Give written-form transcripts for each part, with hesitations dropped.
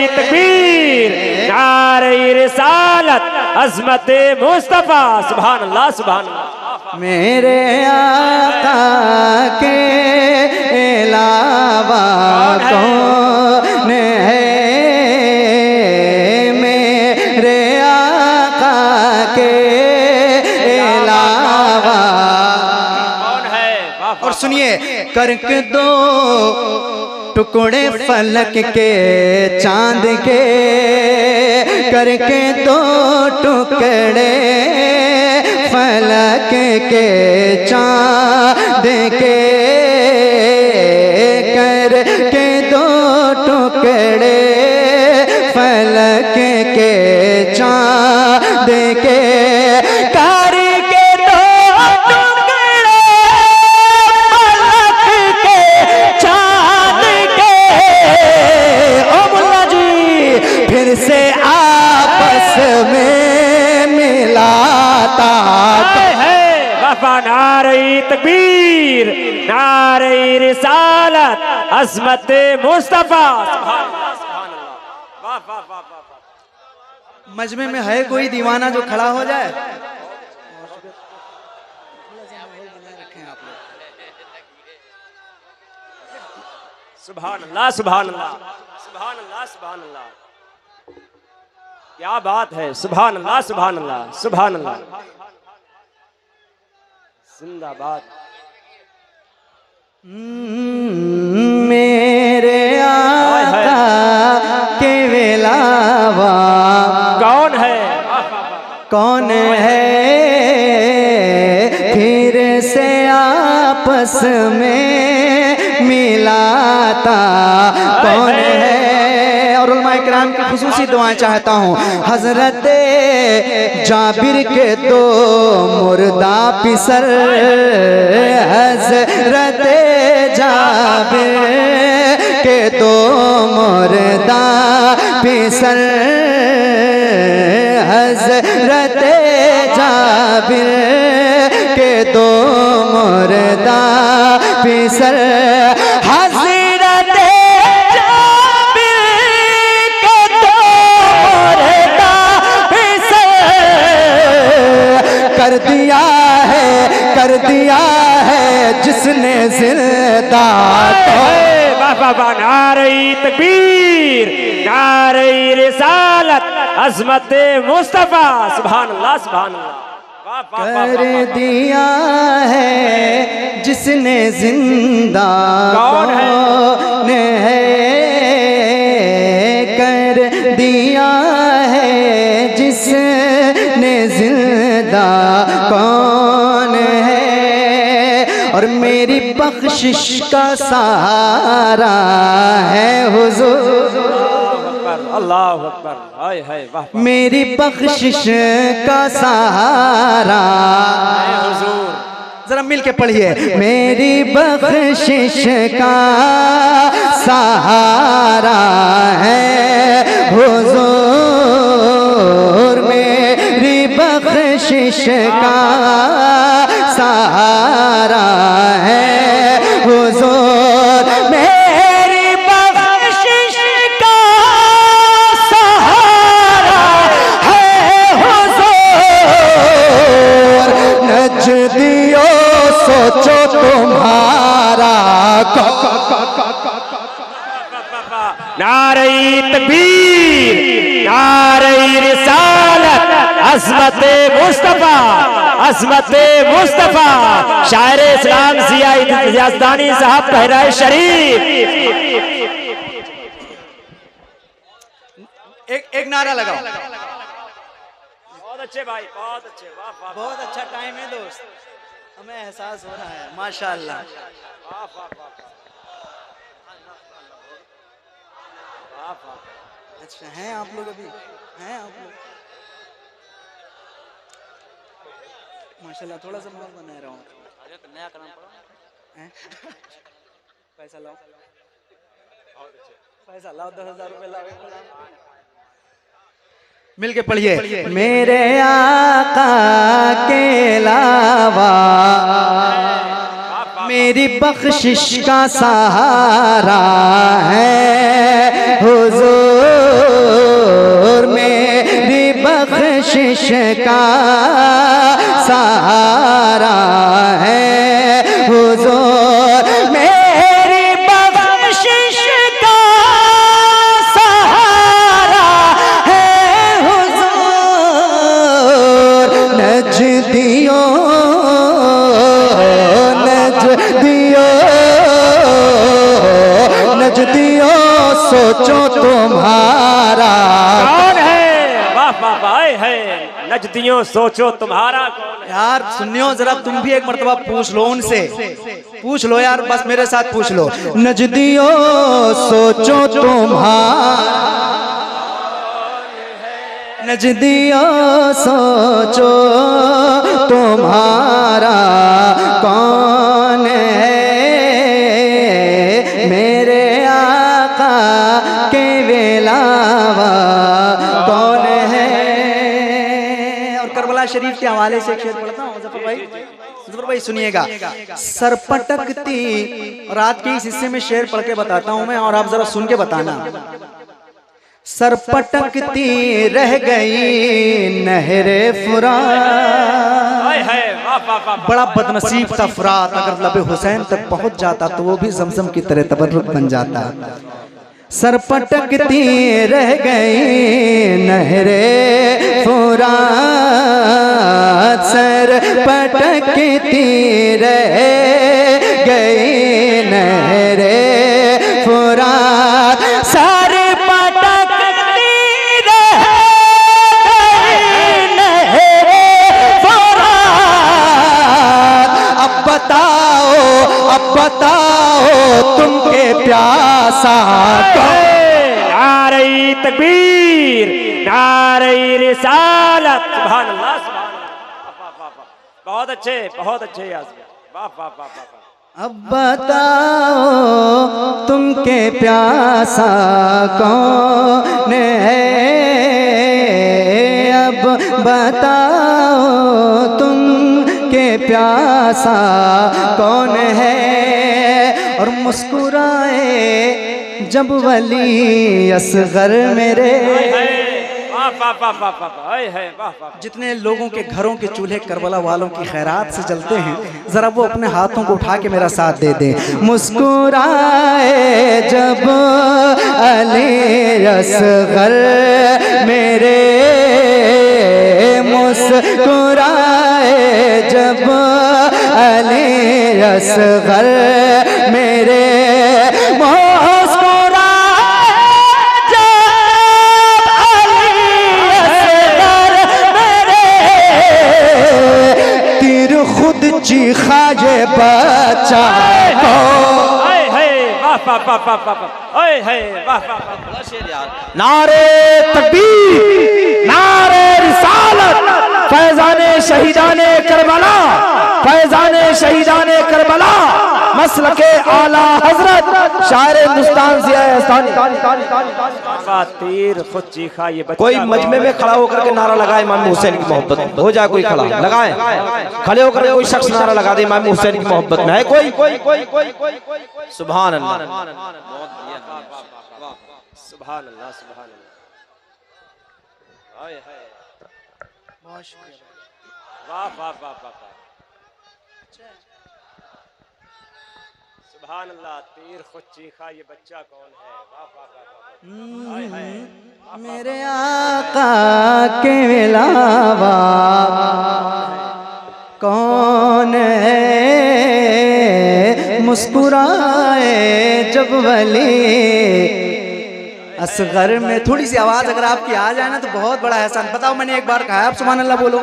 तकबीर, नारे रिसालत, अज़मत मुस्तफा। सुभान अल्लाह, सुभान अल्लाह। मेरे आका के अलावा कौन है, मेरे आका के अलावा कौन है? और सुनिए, करके दो टुकड़े फलक के चांद के, करके दो टुकड़े फलक के चांद के, करके दो टुकड़े फलक के चांद के, करके दो टुकड़े फलक के चांद के। ओ मुल्ला जी फिर से आपस में मिलाता है वफा। नारे तकबीर, नारे रिसालत, अज़मत मुस्तफा। सुभान अल्लाह, सुभान अल्लाह। वाह वाह वाह वाह। मजमे में है कोई दीवाना जो खड़ा हो जाए? सुभान अल्लाह, सुभान अल्लाह, सुभान अल्लाह, सुभान अल्लाह। क्या बात है। सुभान अल्लाह, सुभान अल्लाह, सुभान अल्लाह। जिंदाबाद। मेरे आका के अलावा कौन है? कौन है, फिर से आपस में मिलाता कौन है। और उलमाए किराम की खुसूसी दुआएं चाहता हूँ। हजरत जाबिर के दो मुर्दा पिसर, हजरत जाबिर के दो मुर्दा पिसर, हजरत जाबिर के दो मुर्दा पिसर, हजरत जाबिर के दो मुर्दा पिसर, कर दिया है जिसने जिंदा को। बाबा नारे तकबीर, नारे रिसालत, अज़मत मुस्तफा। सुभान अल्लाह, सुभान अल्लाह। कर दिया है जिसने जिंदा कौन है, कर दिया है जिसने जिंदा कौन है। और मेरी बख्शिश का सहारा है हुजूर। अल्लाहु अकबर। हाय हाय वाह। मेरी बख्शिश का सहारा है हुजूर। जरा मिल के पढ़िए। मेरी बख्शिश का सहारा है हुजूर, मेरी बख्शिश का सहारा है हुजूर, मेरी बख्शिश का सहारा है हुजूर। नजदियो सोचो तुम्हारा नारे तकबीर, नारे रिसालत, अज़मत मुस्तफा, अज़मत मुस्तफा। शायर इस्लाम ज़िया यज़दानी साहब कहराए शरीफ। एक नारा लगाओ। बहुत अच्छे भाई, बहुत अच्छे। वाह वाह। बहुत अच्छा टाइम है दोस्त, हमें एहसास हो रहा है। माशाअल्लाह। अच्छा हैं आप लोग, अभी हैं आप लोग? माशाल्लाह। थोड़ा सा माहौल बना रहा हूँ। नया करना पड़ा। पैसा लाओ, पैसा लाओ, 10,000 रुपये लाओ। मिल के पढ़िए। मेरे आका के अलावा मेरी बख्शिश का सहारा है हुजूर, का सहारा है हुजूर, मेरी बख्शिश का सहारा है हुजूर। नजदियों नजदियों सोचो तुम्हारा कौन है? वाह वाह वाह है नजदियों सोचो तुम्हारा कौन है? यार सुनियो जरा, तुम भी एक मर्तबा पूछ लो उनसे, पूछ लो यार, बस मेरे साथ पूछ लो। नजदियों सोचो तुम्हारा, नजदियों सोचो तुम्हारा कौन है, मेरे आका के वेलावा कौन है। और करबला शरीफ के हवाले से एक शेर पढ़ता हूँ मुजफ्फर भाई सुनिएगा। सरपटकती, रात के इस हिस्से में शेर पढ़ के बताता हूँ मैं, और आप जरा सुन के बताना। सरपटकती रह गई नहरे फुरात, बड़ा बदनसीब था फुरात, अगर लबे हुसैन तक पहुंच जाता तो वो भी जमजम की तरह तबर्रुक बन जाता। सरपटकती रह गई नहरे फुरात, सरपटकती रह गई नहरे फुरात, सरपटकती रह गई नहरे फुरात। अब बताओ तुमके प्यासा नारे तकबीर, नारे रिसालत, सुभान अल्लाह सुभान अल्लाह। बहुत अच्छे यासमीन, वाह वाह वाह वाह। अब बताओ तुमके प्यासा कौन है, अब बताओ तुमके प्यासा कौन है। और मुस्कुराए जब वली असगर मेरे, जितने लोगों के घरों के चूल्हे करबला वालों की खैरात से जलते हैं, जरा वो अपने हाथों को उठा के मेरा साथ दे दें। मुस्कुराए जब अली असगर मेरे, मुस्कुराए जब अली असगर मेरे, चीखा ये बच्चा को, नारे तकबीर, नारे रिसालत, फैजाने शहीदाने करबला, फैजाने शहीदाने करबला, मसलके आला हजरत शायर हिंदुस्तान तीर खुद चीखा ये बच्चा। कोई मजमे में खड़ा होकर के नारा लगाए इमाम हुसैन की मोहब्बत में, हो जाए कोई खड़ा लगाए, खड़े होकर कोई शख्स नारा लगा दे इमाम हुसैन की मोहब्बत में, है कोई? सुभान अल्लाह, सुभान अल्लाह, सुभान अल्लाह। वाह वाह वाह वाह, सुभान अल्लाह। तीर खुद चीखा ये बच्चा कौन है, वाह वाह वाह। मेरे आका के अलावा कौन है, मुस्कुराए जब वली असगर में। थोड़ी सी आवाज अगर आपकी आ जाए ना तो बहुत बड़ा एहसान। बताओ, मैंने एक बार कहा है, आप सुभान अल्लाह बोलो,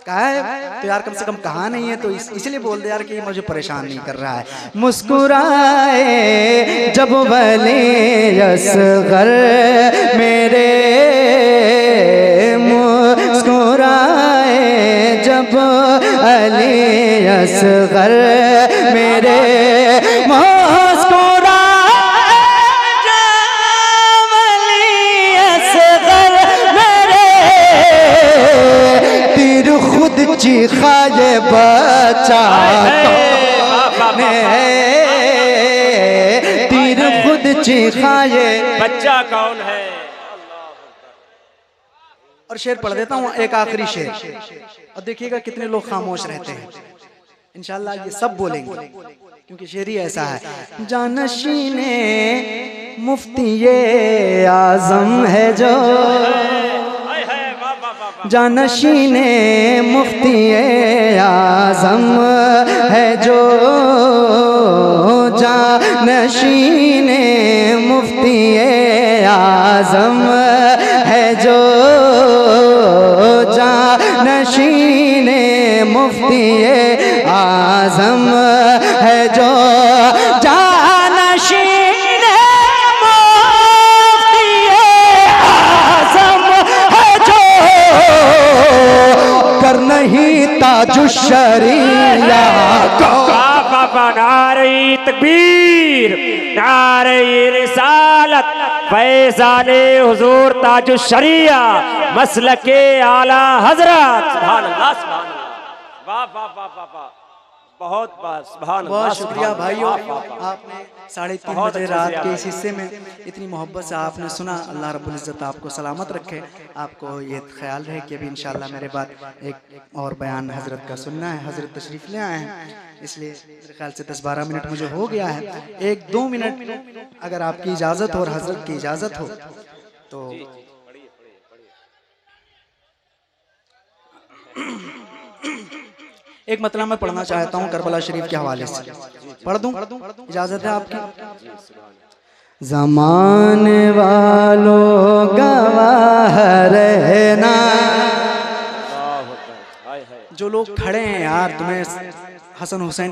कहा है तो यार कम से कम कहा नहीं है तो इसलिए बोल दे यार कि ये मुझे परेशान नहीं कर रहा है। मुस्कुराए जब वली असगर मेरे, मुस्कुराए जब अली असगर मेरे, चीखा ये बच्चा कौन है, तीर खुद चीखा ये बच्चा कौन है। और शेर पढ़ देता हूँ, एक आखिरी शेर, और देखिएगा कितने लोग खामोश रहते हैं। इंशाल्लाह ये सब बोलेंगे क्योंकि शेर ही ऐसा है। जानशीने मुफ्ती आजम है जो, जानशीने मुफ्ती आजम है जो, जानशीने मुफ्ती आजम है जो, जानशीने मुफ्ती आजम है जो, जानशीने मुफ्ती आजम है जो, कर नहीं ताजुश्शरिया को। नारे तकबीर, नारे रिसालत, फैज़ाने हुजूर ताजुश्शरिया, मसलके आला हजरत। सुभान अल्लाह, सुभान अल्लाह, वाह वाह वाह वाह वाह, बहुत सुभान अल्लाह। बहुत शुक्रिया भाइयों, आपने 3:30 बजे रात के इस हिस्से में इतनी मोहब्बत से आपने सुना। अल्लाह रब्बुल इज़्ज़त आपको सलामत रखे। आपको ये ख्याल रहे कि अभी इंशाल्लाह मेरे बाद एक और बयान हज़रत का सुनना है। हज़रत तशरीफ़ ले आए हैं, इसलिए मेरे ख्याल से 10-12 मिनट मुझे हो गया है। 1-2 मिनट अगर आपकी इजाज़त हो और हज़रत की इजाज़त हो तो एक मतलब मैं पढ़ना चाहता हूँ करबला शरीफ के हवाले से। पढ़ दूं? इजाजत है आपकी? ज़माने वालों गवाह रहना, जो लोग खड़े हैं यार, तुम्हें हसन हुसैन